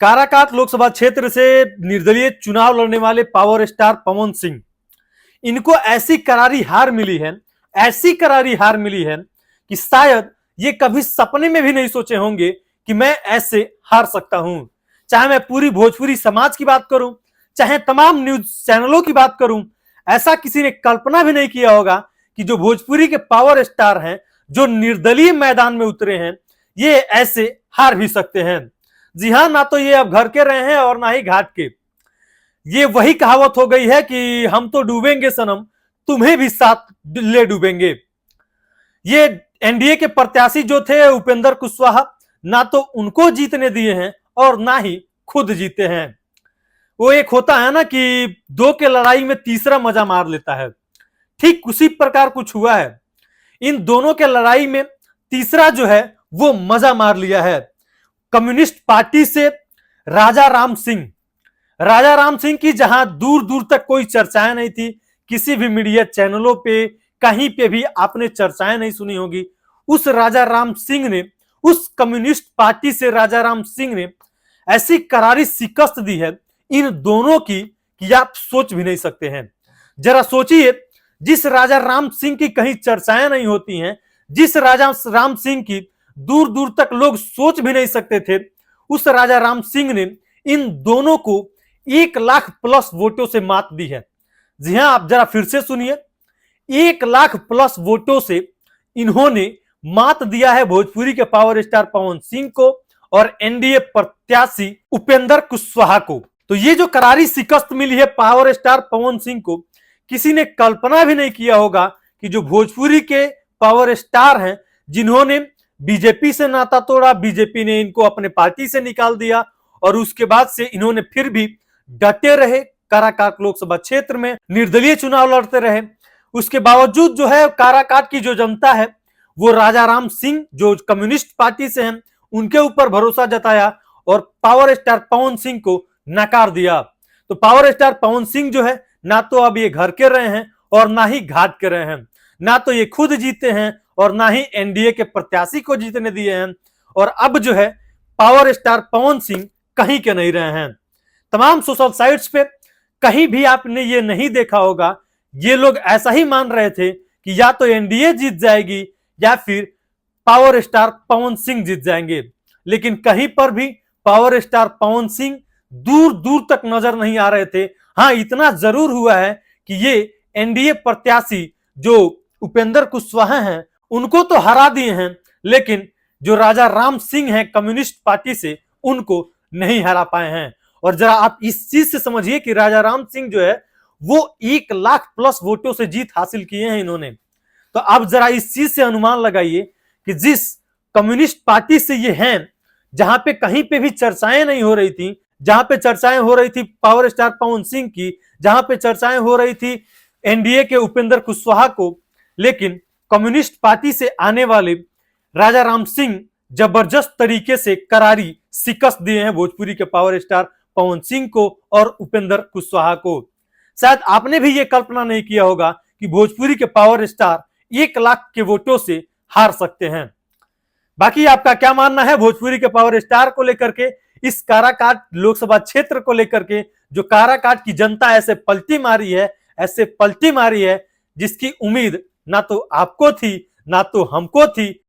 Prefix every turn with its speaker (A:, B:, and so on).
A: काराकाट लोकसभा क्षेत्र से निर्दलीय चुनाव लड़ने वाले पावर स्टार पवन सिंह, इनको ऐसी करारी हार मिली है, ऐसी करारी हार मिली है कि शायद ये कभी सपने में भी नहीं सोचे होंगे कि मैं ऐसे हार सकता हूं। चाहे मैं पूरी भोजपुरी समाज की बात करूं, चाहे तमाम न्यूज चैनलों की बात करूं, ऐसा किसी ने कल्पना भी नहीं किया होगा कि जो भोजपुरी के पावर स्टार हैं, जो निर्दलीय मैदान में उतरे हैं, ये ऐसे हार भी सकते हैं। जी हां, ना तो ये अब घर के रहे हैं और ना ही घाट के। ये वही कहावत हो गई है कि हम तो डूबेंगे सनम, तुम्हें भी साथ ले डूबेंगे। ये एनडीए के प्रत्याशी जो थे उपेंद्र कुशवाहा, ना तो उनको जीतने दिए हैं और ना ही खुद जीते हैं। वो एक होता है ना कि दो के लड़ाई में तीसरा मजा मार लेता है, ठीक उसी प्रकार कुछ हुआ है। इन दोनों के लड़ाई में तीसरा जो है वो मजा मार लिया है। कम्युनिस्ट पार्टी से राजा राम सिंह की जहां दूर दूर तक कोई चर्चाएं नहीं थी, किसी भी मीडिया चैनलों पे कहीं पे भी आपने चर्चाएं नहीं सुनी होगी, उस राजा राम सिंह ने, उस कम्युनिस्ट पार्टी से राजा राम सिंह ने ऐसी करारी शिकस्त दी है इन दोनों की कि आप सोच भी नहीं सकते हैं। जरा सोचिए, जिस राजा राम सिंह की कहीं चर्चाएं नहीं होती हैं, जिस राजा राम सिंह की दूर दूर तक लोग सोच भी नहीं सकते थे, उस राजा राम सिंह ने इन दोनों को 1,00,000+ वोटों से मात दी है। जी हां, आप जरा फिर से सुनिए, 1,00,000+ वोटों से इन्होंने मात दिया है भोजपुरी के पावर स्टार पवन सिंह को और एनडीए प्रत्याशी उपेंद्र कुशवाहा को। तो ये जो करारी शिकस्त मिली है पावर स्टार पवन सिंह को, किसी ने कल्पना भी नहीं किया होगा कि जो भोजपुरी के पावर स्टार हैं, जिन्होंने बीजेपी से नाता तोड़ा, बीजेपी ने इनको अपने पार्टी से निकाल दिया और उसके बाद से इन्होंने फिर भी डटे रहे, काराकाट लोकसभा क्षेत्र में निर्दलीय चुनाव लड़ते रहे। उसके बावजूद जो है काराकाट की जो जनता है वो राजा राम सिंह जो कम्युनिस्ट पार्टी से हैं उनके ऊपर भरोसा जताया और पावर स्टार पवन सिंह को नकार दिया। तो पावर स्टार पवन सिंह जो है ना तो अब ये घर के रहे हैं और ना ही घाट के रहे हैं, ना तो ये खुद जीते हैं और ना ही एनडीए के प्रत्याशी को जीतने दिए हैं, और अब जो है पावर स्टार पवन सिंह कहीं के नहीं रहे हैं। तमाम सोशल साइट्स पे कहीं भी आपने ये नहीं देखा होगा, ये लोग ऐसा ही मान रहे थे कि या तो एनडीए जीत जाएगी या फिर पावर स्टार पवन सिंह जीत जाएंगे, लेकिन कहीं पर भी पावर स्टार पवन सिंह दूर दूर तक नजर नहीं आ रहे थे। हां, इतना जरूर हुआ है कि ये एनडीए प्रत्याशी जो उपेंद्र कुशवाहा हैं उनको तो हरा दिए हैं, लेकिन जो राजा राम सिंह हैं कम्युनिस्ट पार्टी से, उनको नहीं हरा पाए हैं। और जरा आप इस चीज से समझिए कि राजा राम सिंह जो है वो 1,00,000+ वोटों से जीत हासिल किए हैं इन्होंने। तो आप जरा इस चीज से अनुमान लगाइए कि जिस कम्युनिस्ट पार्टी से ये हैं, जहां पे कहीं पे भी चर्चाएं नहीं हो रही थी, जहां पे चर्चाएं हो रही थी पावर स्टार पवन सिंह की, जहां पे चर्चाएं हो रही थी एनडीए के उपेंद्र कुशवाहा को, लेकिन कम्युनिस्ट पार्टी से आने वाले राजा राम सिंह जबरदस्त तरीके से करारी शिकस्त दिए हैं भोजपुरी के पावर स्टार पवन सिंह को और उपेंद्र कुशवाहा को। शायद आपने भी यह कल्पना नहीं किया होगा कि भोजपुरी के पावर स्टार 1,00,000 के वोटों से हार सकते हैं। बाकी आपका क्या मानना है भोजपुरी के पावर स्टार को लेकर के, इस काराकाट लोकसभा क्षेत्र को लेकर के, जो काराकाट की जनता ऐसे पलटी मारी है, ऐसे पलटी मारी है जिसकी उम्मीद ना तो आपको थी ना तो हमको थी।